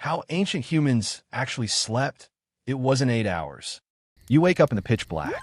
How ancient humans actually slept? It wasn't 8 hours. You wake up in the pitch black.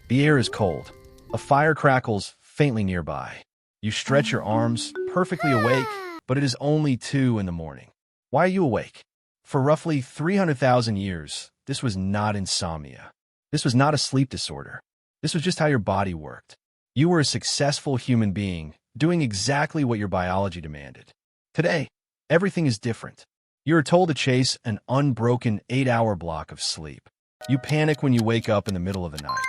The air is cold. A fire crackles faintly nearby. You stretch your arms, perfectly awake, but it is only 2 in the morning. Why are you awake? For roughly 300,000 years, this was not insomnia. This was not a sleep disorder. This was just how your body worked. You were a successful human being, doing exactly what your biology demanded. Today, everything is different. You are told to chase an unbroken 8-hour block of sleep. You panic when you wake up in the middle of the night.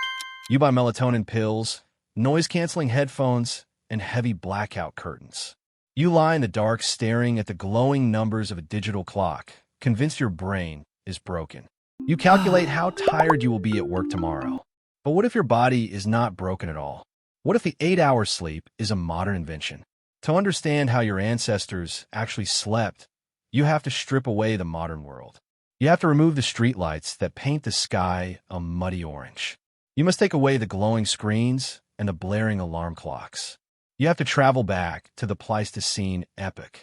You buy melatonin pills, noise-canceling headphones, and heavy blackout curtains. You lie in the dark staring at the glowing numbers of a digital clock, convinced your brain is broken. You calculate how tired you will be at work tomorrow. But what if your body is not broken at all? What if the 8-hour sleep is a modern invention? To understand how your ancestors actually slept, you have to strip away the modern world. You have to remove the streetlights that paint the sky a muddy orange. You must take away the glowing screens and the blaring alarm clocks. You have to travel back to the Pleistocene epoch.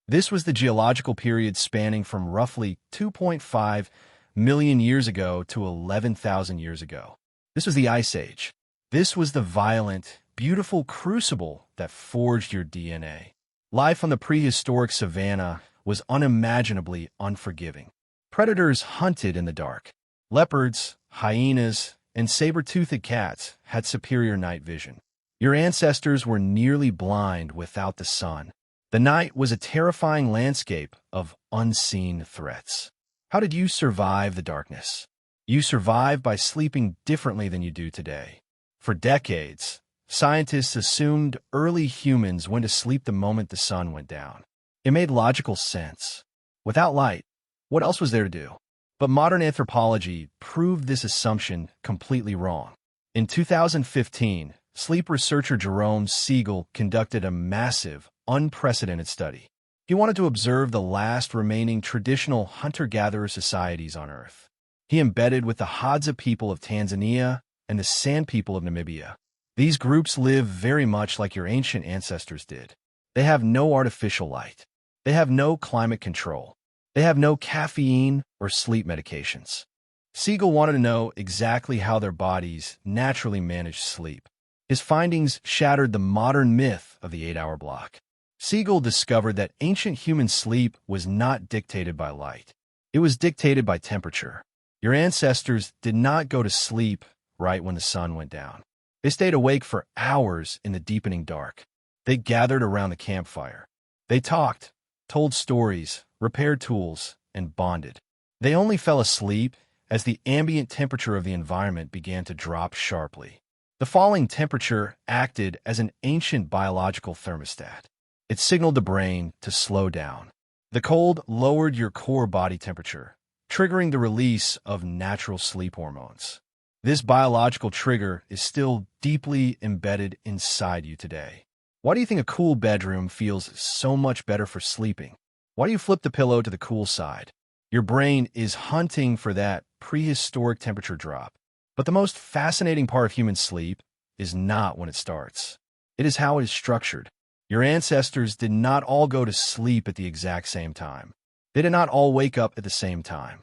This was the geological period spanning from roughly 2.5 million years ago to 11,000 years ago. This was the Ice Age. This was the violent, beautiful crucible that forged your DNA. Life on the prehistoric savanna was unimaginably unforgiving. Predators hunted in the dark. Leopards, hyenas, and saber-toothed cats had superior night vision. Your ancestors were nearly blind without the sun. The night was a terrifying landscape of unseen threats. How did you survive the darkness? You survived by sleeping differently than you do today. For decades, scientists assumed early humans went to sleep the moment the sun went down. It made logical sense. Without light, what else was there to do? But modern anthropology proved this assumption completely wrong. In 2015, sleep researcher Jerome Siegel conducted a massive, unprecedented study. He wanted to observe the last remaining traditional hunter-gatherer societies on Earth. He embedded with the Hadza people of Tanzania and the San people of Namibia. These groups live very much like your ancient ancestors did. They have no artificial light. They have no climate control. They have no caffeine or sleep medications. Siegel wanted to know exactly how their bodies naturally manage sleep. His findings shattered the modern myth of the 8-hour block. Siegel discovered that ancient human sleep was not dictated by light. It was dictated by temperature. Your ancestors did not go to sleep right when the sun went down. They stayed awake for hours in the deepening dark. They gathered around the campfire. They talked, told stories, repaired tools, and bonded. They only fell asleep as the ambient temperature of the environment began to drop sharply. The falling temperature acted as an ancient biological thermostat. It signaled the brain to slow down. The cold lowered your core body temperature, triggering the release of natural sleep hormones. This biological trigger is still deeply embedded inside you today. Why do you think a cool bedroom feels so much better for sleeping? Why do you flip the pillow to the cool side? Your brain is hunting for that prehistoric temperature drop. But the most fascinating part of human sleep is not when it starts. It is how it is structured. Your ancestors did not all go to sleep at the exact same time. They did not all wake up at the same time.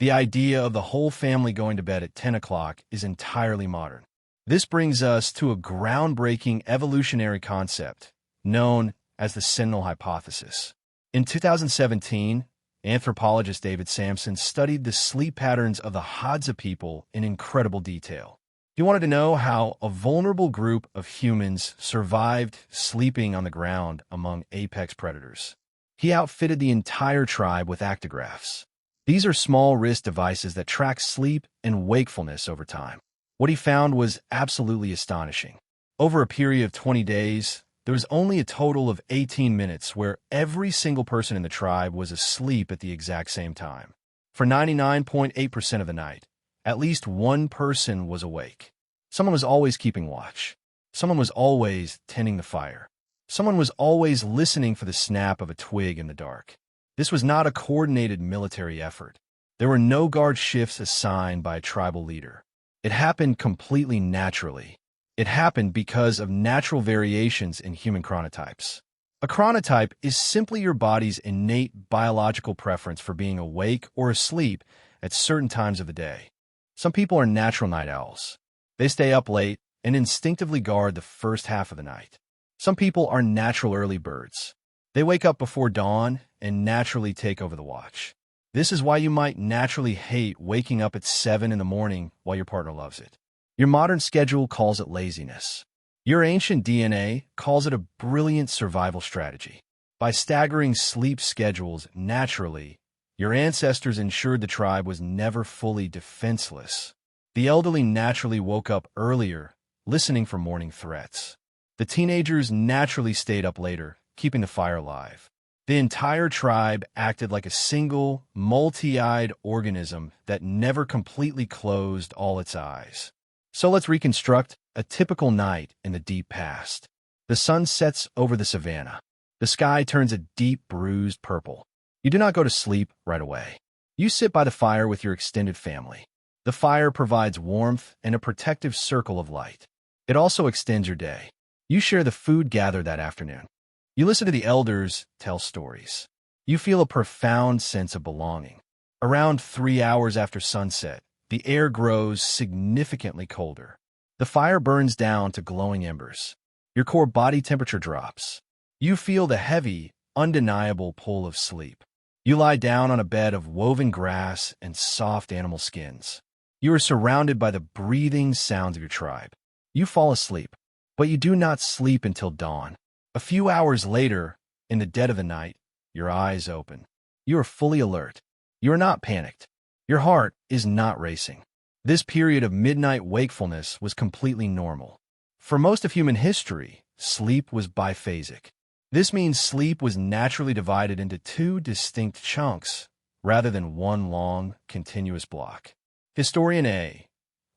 The idea of the whole family going to bed at 10 o'clock is entirely modern. This brings us to a groundbreaking evolutionary concept known as the Sentinel hypothesis. In 2017, anthropologist David Sampson studied the sleep patterns of the Hadza people in incredible detail. He wanted to know how a vulnerable group of humans survived sleeping on the ground among apex predators. He outfitted the entire tribe with actigraphs. These are small wrist devices that track sleep and wakefulness over time. What he found was absolutely astonishing. Over a period of 20 days, there was only a total of 18 minutes where every single person in the tribe was asleep at the exact same time. For 99.8% of the night, at least one person was awake. Someone was always keeping watch. Someone was always tending the fire. Someone was always listening for the snap of a twig in the dark. This was not a coordinated military effort. There were no guard shifts assigned by a tribal leader. It happened completely naturally. It happened because of natural variations in human chronotypes. A chronotype is simply your body's innate biological preference for being awake or asleep at certain times of the day. Some people are natural night owls. They stay up late and instinctively guard the first half of the night. Some people are natural early birds. They wake up before dawn and naturally take over the watch. This is why you might naturally hate waking up at 7 in the morning while your partner loves it. Your modern schedule calls it laziness. Your ancient DNA calls it a brilliant survival strategy. By staggering sleep schedules naturally, your ancestors ensured the tribe was never fully defenseless. The elderly naturally woke up earlier, listening for morning threats. The teenagers naturally stayed up later, keeping the fire alive. The entire tribe acted like a single, multi-eyed organism that never completely closed all its eyes. So let's reconstruct a typical night in the deep past. The sun sets over the savanna. The sky turns a deep, bruised purple. You do not go to sleep right away. You sit by the fire with your extended family. The fire provides warmth and a protective circle of light. It also extends your day. You share the food gathered that afternoon. You listen to the elders tell stories. You feel a profound sense of belonging. Around 3 hours after sunset, the air grows significantly colder. The fire burns down to glowing embers. Your core body temperature drops. You feel the heavy, undeniable pull of sleep. You lie down on a bed of woven grass and soft animal skins. You are surrounded by the breathing sounds of your tribe. You fall asleep, but you do not sleep until dawn. A few hours later, in the dead of the night, your eyes open. You are fully alert. You are not panicked. Your heart is not racing. This period of midnight wakefulness was completely normal. For most of human history, sleep was biphasic. This means sleep was naturally divided into two distinct chunks, rather than one long, continuous block. Historian A.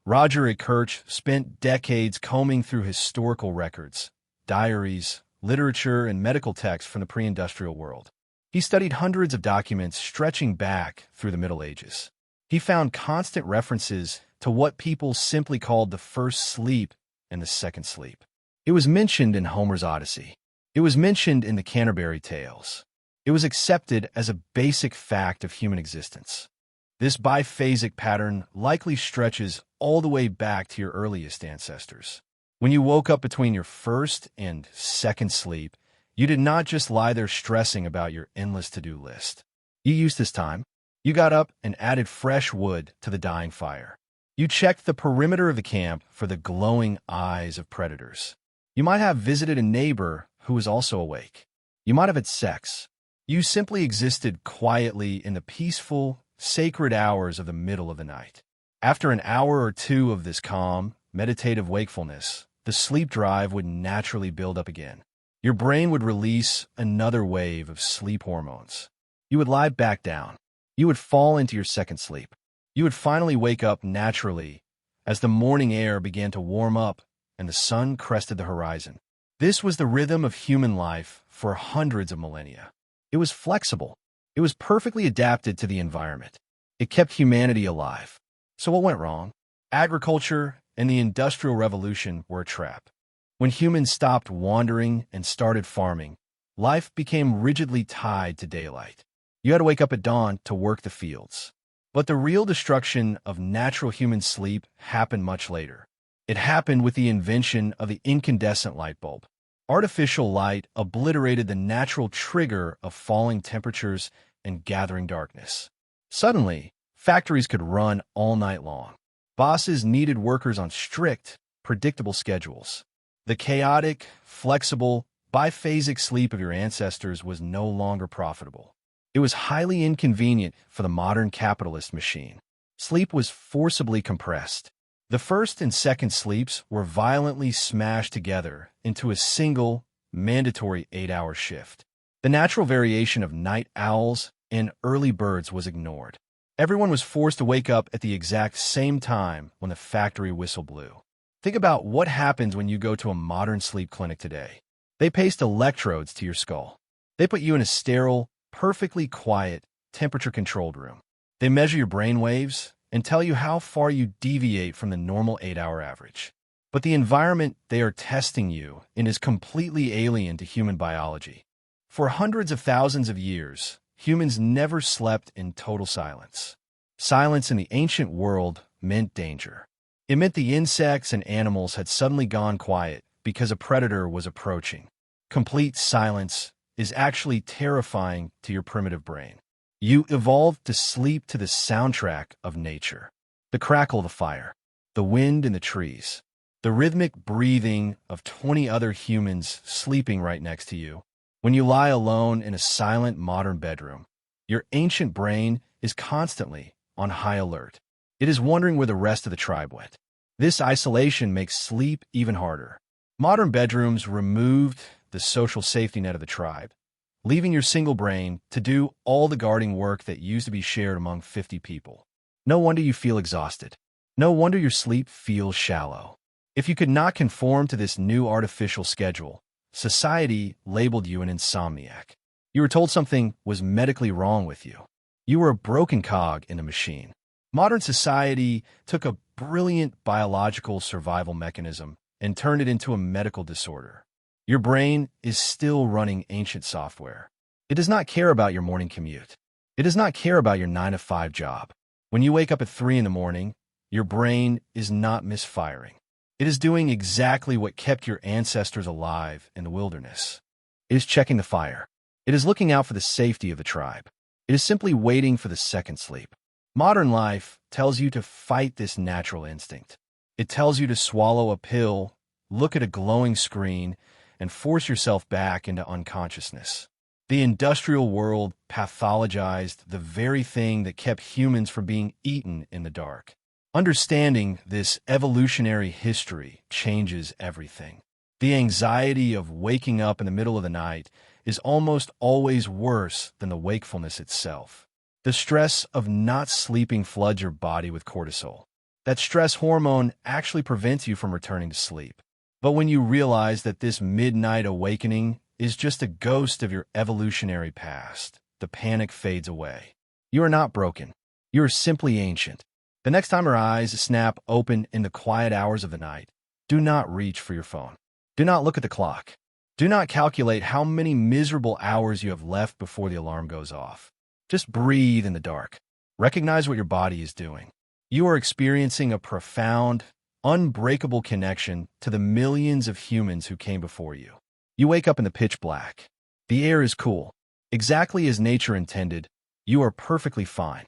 Roger A. Kirch spent decades combing through historical records, diaries, literature, and medical texts from the pre-industrial world. He studied hundreds of documents stretching back through the Middle Ages. He found constant references to what people simply called the first sleep and the second sleep. It was mentioned in Homer's Odyssey. It was mentioned in the Canterbury Tales. It was accepted as a basic fact of human existence. This biphasic pattern likely stretches all the way back to your earliest ancestors. When you woke up between your first and second sleep, you did not just lie there stressing about your endless to-do list. You used this time. You got up and added fresh wood to the dying fire. You checked the perimeter of the camp for the glowing eyes of predators. You might have visited a neighbor who was also awake. You might have had sex. You simply existed quietly in the peaceful, sacred hours of the middle of the night. After an hour or two of this calm, meditative wakefulness, the sleep drive would naturally build up again. Your brain would release another wave of sleep hormones. You would lie back down. You would fall into your second sleep. You would finally wake up naturally as the morning air began to warm up and the sun crested the horizon. This was the rhythm of human life for hundreds of millennia. It was flexible. It was perfectly adapted to the environment. It kept humanity alive. So what went wrong? Agriculture and the Industrial Revolution were a trap. When humans stopped wandering and started farming, life became rigidly tied to daylight. You had to wake up at dawn to work the fields. But the real destruction of natural human sleep happened much later. It happened with the invention of the incandescent light bulb. Artificial light obliterated the natural trigger of falling temperatures and gathering darkness. Suddenly, factories could run all night long. Bosses needed workers on strict, predictable schedules. The chaotic, flexible, biphasic sleep of your ancestors was no longer profitable. It was highly inconvenient for the modern capitalist machine. Sleep was forcibly compressed. The first and second sleeps were violently smashed together into a single, mandatory 8-hour shift. The natural variation of night owls and early birds was ignored. Everyone was forced to wake up at the exact same time when the factory whistle blew. Think about what happens when you go to a modern sleep clinic today. They paste electrodes to your skull. They put you in a sterile, perfectly quiet, temperature-controlled room. They measure your brain waves and tell you how far you deviate from the normal 8-hour average. But the environment they are testing you in is completely alien to human biology. For hundreds of thousands of years, humans never slept in total silence. Silence in the ancient world meant danger. It meant the insects and animals had suddenly gone quiet because a predator was approaching. Complete silence is actually terrifying to your primitive brain. You evolved to sleep to the soundtrack of nature. The crackle of the fire, the wind in the trees, the rhythmic breathing of 20 other humans sleeping right next to you. When you lie alone in a silent modern bedroom, your ancient brain is constantly on high alert. It is wondering where the rest of the tribe went. This isolation makes sleep even harder. Modern bedrooms removed the social safety net of the tribe, leaving your single brain to do all the guarding work that used to be shared among 50 people. No wonder you feel exhausted. No wonder your sleep feels shallow. If you could not conform to this new artificial schedule, society labeled you an insomniac. You were told something was medically wrong with you. You were a broken cog in a machine. Modern society took a brilliant biological survival mechanism and turned it into a medical disorder. Your brain is still running ancient software. It does not care about your morning commute. It does not care about your 9-to-5 job. When you wake up at 3 in the morning, your brain is not misfiring. It is doing exactly what kept your ancestors alive in the wilderness. It is checking the fire. It is looking out for the safety of the tribe. It is simply waiting for the second sleep. Modern life tells you to fight this natural instinct. It tells you to swallow a pill, look at a glowing screen, and force yourself back into unconsciousness. The industrial world pathologized the very thing that kept humans from being eaten in the dark. Understanding this evolutionary history changes everything. The anxiety of waking up in the middle of the night is almost always worse than the wakefulness itself. The stress of not sleeping floods your body with cortisol. That stress hormone actually prevents you from returning to sleep. But when you realize that this midnight awakening is just a ghost of your evolutionary past, the panic fades away. You are not broken. You are simply ancient. The next time your eyes snap open in the quiet hours of the night, do not reach for your phone. Do not look at the clock. Do not calculate how many miserable hours you have left before the alarm goes off. Just breathe in the dark. Recognize what your body is doing. You are experiencing a profound, unbreakable connection to the millions of humans who came before you. You wake up in the pitch black. The air is cool. Exactly as nature intended, you are perfectly fine.